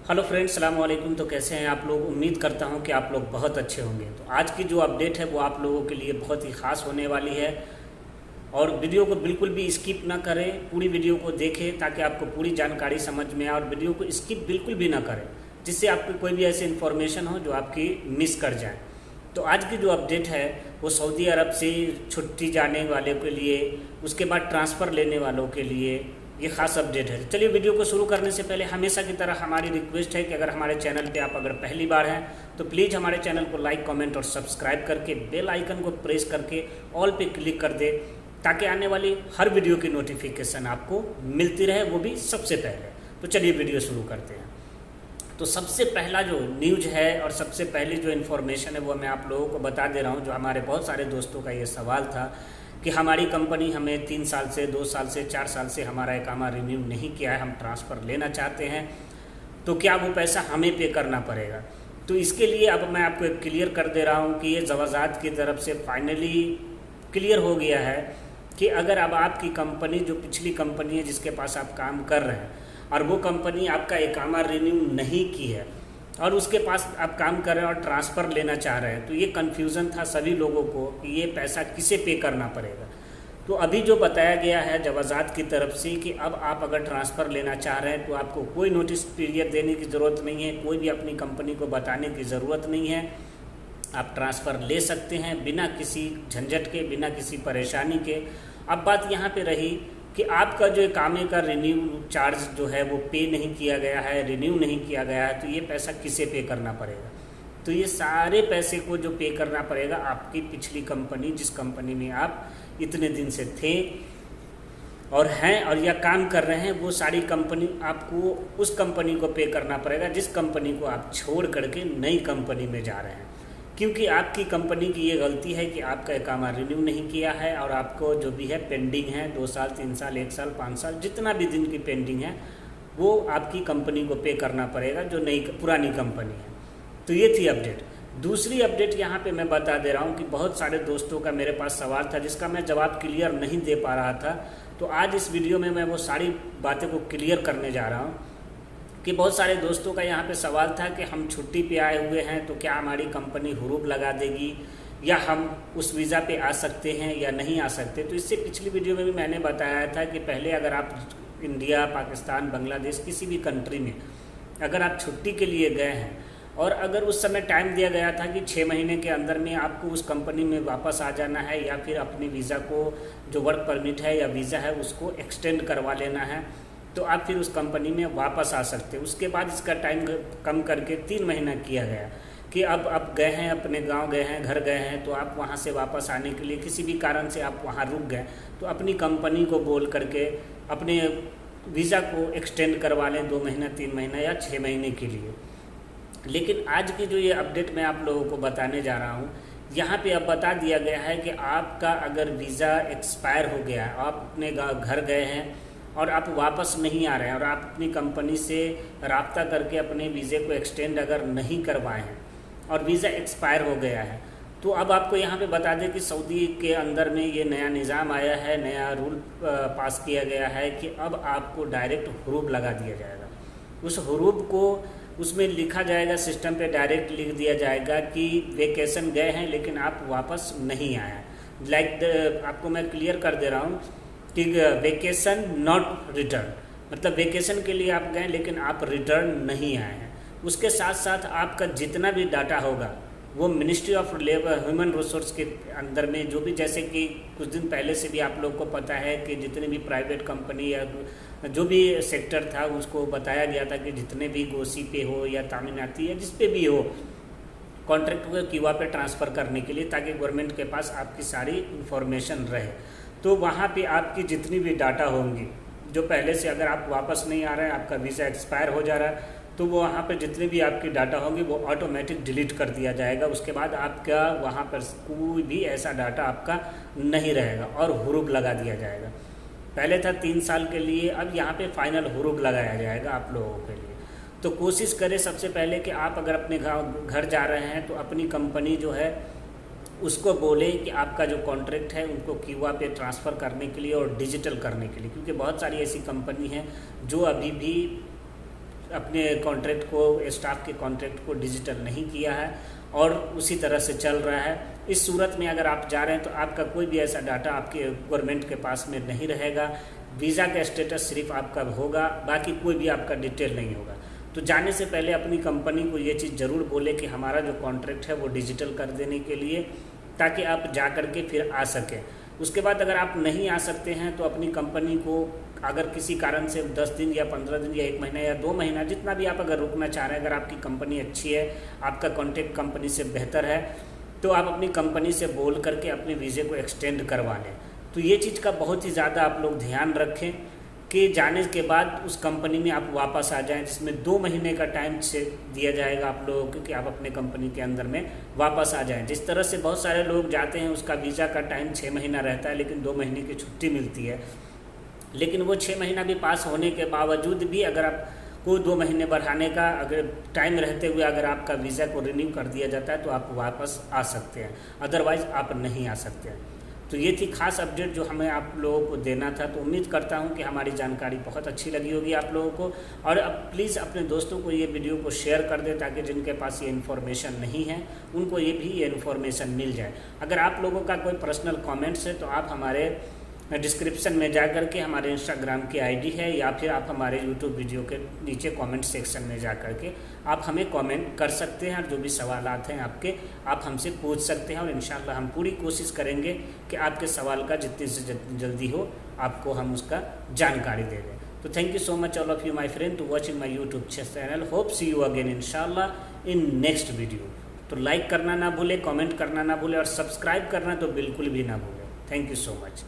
Hello friends, सलाम वालेकुम। तो कैसे हैं आप लोग? उम्मीद करता हूं कि आप लोग बहुत अच्छे होंगे। तो आज की जो अपडेट है वो आप लोगों के लिए बहुत ही ख़ास होने वाली है और वीडियो को बिल्कुल भी स्किप ना करें, पूरी वीडियो को देखें ताकि आपको पूरी जानकारी समझ में आए और वीडियो को स्किप बिल्कुल भी ना करें जिससे आपकी कोई भी ऐसी इन्फॉर्मेशन हो जो आपकी मिस कर जाए। तो आज की जो अपडेट है वो सऊदी अरब से छुट्टी जाने वाले के लिए, उसके बाद ट्रांसफ़र लेने वालों के लिए ये खास अपडेट है। चलिए वीडियो को शुरू करने से पहले हमेशा की तरह हमारी रिक्वेस्ट है कि अगर हमारे चैनल पे आप अगर पहली बार हैं तो प्लीज़ हमारे चैनल को लाइक, कमेंट और सब्सक्राइब करके बेल आइकन को प्रेस करके ऑल पे क्लिक कर दे ताकि आने वाली हर वीडियो की नोटिफिकेशन आपको मिलती रहे, वो भी सबसे पहले। तो चलिए वीडियो शुरू करते हैं। तो सबसे पहला जो न्यूज़ है और सबसे पहली जो इन्फॉर्मेशन है वो मैं आप लोगों को बता दे रहा हूँ। जो हमारे बहुत सारे दोस्तों का ये सवाल था कि हमारी कंपनी हमें 3 साल से, 2 साल से, 4 साल से हमारा इकामा रिन्यू नहीं किया है, हम ट्रांसफ़र लेना चाहते हैं, तो क्या वो पैसा हमें पे करना पड़ेगा? तो इसके लिए अब मैं आपको एक क्लियर कर दे रहा हूँ कि ये ज़वाज़ात की तरफ से फाइनली क्लियर हो गया है कि अगर अब आपकी कंपनी, जो पिछली कंपनी है जिसके पास आप काम कर रहे हैं, और वो कंपनी आपका इकामा रिन्यू नहीं की है और उसके पास आप काम कर रहे हैं और ट्रांसफ़र लेना चाह रहे हैं, तो ये कन्फ्यूज़न था सभी लोगों को कि ये पैसा किसे पे करना पड़ेगा। तो अभी जो बताया गया है जवाज़ात की तरफ से कि अब आप अगर ट्रांसफ़र लेना चाह रहे हैं तो आपको कोई नोटिस पीरियड देने की ज़रूरत नहीं है, कोई भी अपनी कंपनी को बताने की ज़रूरत नहीं है। आप ट्रांसफ़र ले सकते हैं बिना किसी झंझट के, बिना किसी परेशानी के। अब बात यहाँ पे रही कि आपका जो इकामे का रिन्यू चार्ज जो है वो पे नहीं किया गया है, रिन्यू नहीं किया गया है, तो ये पैसा किसे पे करना पड़ेगा? तो ये सारे पैसे को जो पे करना पड़ेगा आपकी पिछली कंपनी, जिस कंपनी में आप इतने दिन से थे और हैं और या काम कर रहे हैं, वो सारी कंपनी आपको उस कंपनी को पे करना पड़ेगा जिस कंपनी को आप छोड़ करके नई कंपनी में जा रहे हैं। क्योंकि आपकी कंपनी की ये गलती है कि आपका इकामा रिन्यू नहीं किया है और आपको जो भी है पेंडिंग है, 2 साल, 3 साल, 1 साल, 5 साल, जितना भी दिन की पेंडिंग है वो आपकी कंपनी को पे करना पड़ेगा जो नई पुरानी कंपनी है। तो ये थी अपडेट। दूसरी अपडेट यहाँ पे मैं बता दे रहा हूँ कि बहुत सारे दोस्तों का मेरे पास सवाल था जिसका मैं जवाब क्लियर नहीं दे पा रहा था। तो आज इस वीडियो में मैं वो सारी बातें को क्लियर करने जा रहा हूँ कि बहुत सारे दोस्तों का यहाँ पे सवाल था कि हम छुट्टी पे आए हुए हैं तो क्या हमारी कंपनी हुरूब लगा देगी या हम उस वीज़ा पे आ सकते हैं या नहीं आ सकते। तो इससे पिछली वीडियो में भी मैंने बताया था कि पहले अगर आप इंडिया, पाकिस्तान, बांग्लादेश, किसी भी कंट्री में अगर आप छुट्टी के लिए गए हैं और अगर उस समय टाइम दिया गया था कि 6 महीने के अंदर में आपको उस कंपनी में वापस आ जाना है या फिर अपने वीज़ा को, जो वर्क परमिट है या वीज़ा है, उसको एक्सटेंड करवा लेना है, तो आप फिर उस कंपनी में वापस आ सकते हैं। उसके बाद इसका टाइम कम करके 3 महीना किया गया कि अब आप गए हैं, अपने गांव गए हैं, घर गए हैं, तो आप वहां से वापस आने के लिए किसी भी कारण से आप वहां रुक गए तो अपनी कंपनी को बोल करके अपने वीज़ा को एक्सटेंड करवा लें 2 महीना, 3 महीना या 6 महीने के लिए। लेकिन आज की जो ये अपडेट मैं आप लोगों को बताने जा रहा हूँ, यहाँ पे अब बता दिया गया है कि आपका अगर वीज़ा एक्सपायर हो गया, आप अपने घर गए हैं और आप वापस नहीं आ रहे हैं और आप अपनी कंपनी से राब्ता करके अपने वीज़े को एक्सटेंड अगर नहीं करवाए हैं और वीज़ा एक्सपायर हो गया है, तो अब आपको यहाँ पे बता दें कि सऊदी के अंदर में ये नया निज़ाम आया है, नया रूल पास किया गया है कि अब आपको डायरेक्ट हुरूब लगा दिया जाएगा। उस हुरूब को उसमें लिखा जाएगा, सिस्टम पे डायरेक्ट लिख दिया जाएगा कि वेकेशन गए हैं लेकिन आप वापस नहीं आए हैं। आपको मैं क्लियर कर दे रहा हूँ कि वेकेशन नॉट रिटर्न, मतलब वेकेशन के लिए आप गए लेकिन आप रिटर्न नहीं आए हैं। उसके साथ साथ आपका जितना भी डाटा होगा वो ministry of labour human resource के अंदर में, जो भी, जैसे कि कुछ दिन पहले से भी आप लोग को पता है कि जितने भी प्राइवेट कंपनी या जो भी सेक्टर था उसको बताया गया था कि जितने भी गोसी पे हो या तामीनाती या जिस पे भी हो, कॉन्ट्रैक्ट को क्यूआ पे ट्रांसफ़र करने के लिए, ताकि गवर्नमेंट के पास आपकी सारी इंफॉर्मेशन रहे। तो वहाँ पे आपकी जितनी भी डाटा होंगी, जो पहले से, अगर आप वापस नहीं आ रहे हैं, आपका वीज़ा एक्सपायर हो जा रहा है, तो वो वहाँ पे जितने भी आपकी डाटा होंगे वो ऑटोमेटिक डिलीट कर दिया जाएगा। उसके बाद आपका वहाँ पर कोई भी ऐसा डाटा आपका नहीं रहेगा और हुरूब लगा दिया जाएगा। पहले था 3 साल के लिए, अब यहाँ पे फाइनल हुरूब लगाया जाएगा आप लोगों के लिए। तो कोशिश करें सबसे पहले कि आप अगर अपने घर जा रहे हैं तो अपनी कंपनी जो है उसको बोले कि आपका जो कॉन्ट्रैक्ट है उनको क्यूआ पे ट्रांसफ़र करने के लिए और डिजिटल करने के लिए, क्योंकि बहुत सारी ऐसी कंपनी हैं जो अभी भी अपने कॉन्ट्रैक्ट को, स्टाफ के कॉन्ट्रैक्ट को डिजिटल नहीं किया है और उसी तरह से चल रहा है। इस सूरत में अगर आप जा रहे हैं तो आपका कोई भी ऐसा डाटा आपके गवर्नमेंट के पास में नहीं रहेगा। वीज़ा का स्टेटस सिर्फ आपका होगा, बाकी कोई भी आपका डिटेल नहीं होगा। तो जाने से पहले अपनी कंपनी को ये चीज़ ज़रूर बोले कि हमारा जो कॉन्ट्रैक्ट है वो डिजिटल कर देने के लिए, ताकि आप जा कर के फिर आ सकें। उसके बाद अगर आप नहीं आ सकते हैं तो अपनी कंपनी को अगर किसी कारण से 10 दिन या 15 दिन या 1 महीना या 2 महीना जितना भी आप अगर रुकना चाह रहे हैं, अगर आपकी कंपनी अच्छी है, आपका कॉन्टैक्ट कंपनी से बेहतर है, तो आप अपनी कंपनी से बोल करके अपने वीज़े को एक्सटेंड करवा लें। तो ये चीज़ का बहुत ही ज़्यादा आप लोग ध्यान रखें कि जाने के बाद उस कंपनी में आप वापस आ जाएं, जिसमें 2 महीने का टाइम से दिया जाएगा आप लोगों को कि आप अपने कंपनी के अंदर में वापस आ जाएं। जिस तरह से बहुत सारे लोग जाते हैं, उसका वीज़ा का टाइम 6 महीना रहता है, लेकिन 2 महीने की छुट्टी मिलती है। लेकिन वो 6 महीना भी पास होने के बावजूद भी अगर आपको 2 महीने बढ़ाने का अगर टाइम रहते हुए अगर आपका वीज़ा को रिन्यू कर दिया जाता है तो आप वापस आ सकते हैं, अदरवाइज़ आप नहीं आ सकते हैं। तो ये थी खास अपडेट जो हमें आप लोगों को देना था। तो उम्मीद करता हूँ कि हमारी जानकारी बहुत अच्छी लगी होगी आप लोगों को, और अब प्लीज़ अपने दोस्तों को ये वीडियो को शेयर कर दें ताकि जिनके पास ये इन्फॉर्मेशन नहीं है उनको ये भी ये इन्फॉर्मेशन मिल जाए। अगर आप लोगों का कोई पर्सनल कमेंट्स है तो आप हमारे डिस्क्रिप्शन में जा कर के हमारे इंस्टाग्राम की आईडी है, या फिर आप हमारे यूट्यूब वीडियो के नीचे कमेंट सेक्शन में जा कर के आप हमें कमेंट कर सकते हैं, और जो भी सवालात हैं आपके आप हमसे पूछ सकते हैं, और इंशाल्लाह हम पूरी कोशिश करेंगे कि आपके सवाल का जितनी से जल्दी हो आपको हम उसका जानकारी दे दें। तो thank you so much all of you my friend to watching my YouTube channel. Hope see you again इंशाल्लाह इन नेक्स्ट वीडियो। तो लाइक करना ना भूलें, कमेंट करना ना भूलें, और सब्सक्राइब करना तो बिल्कुल भी ना भूलें। Thank you so much.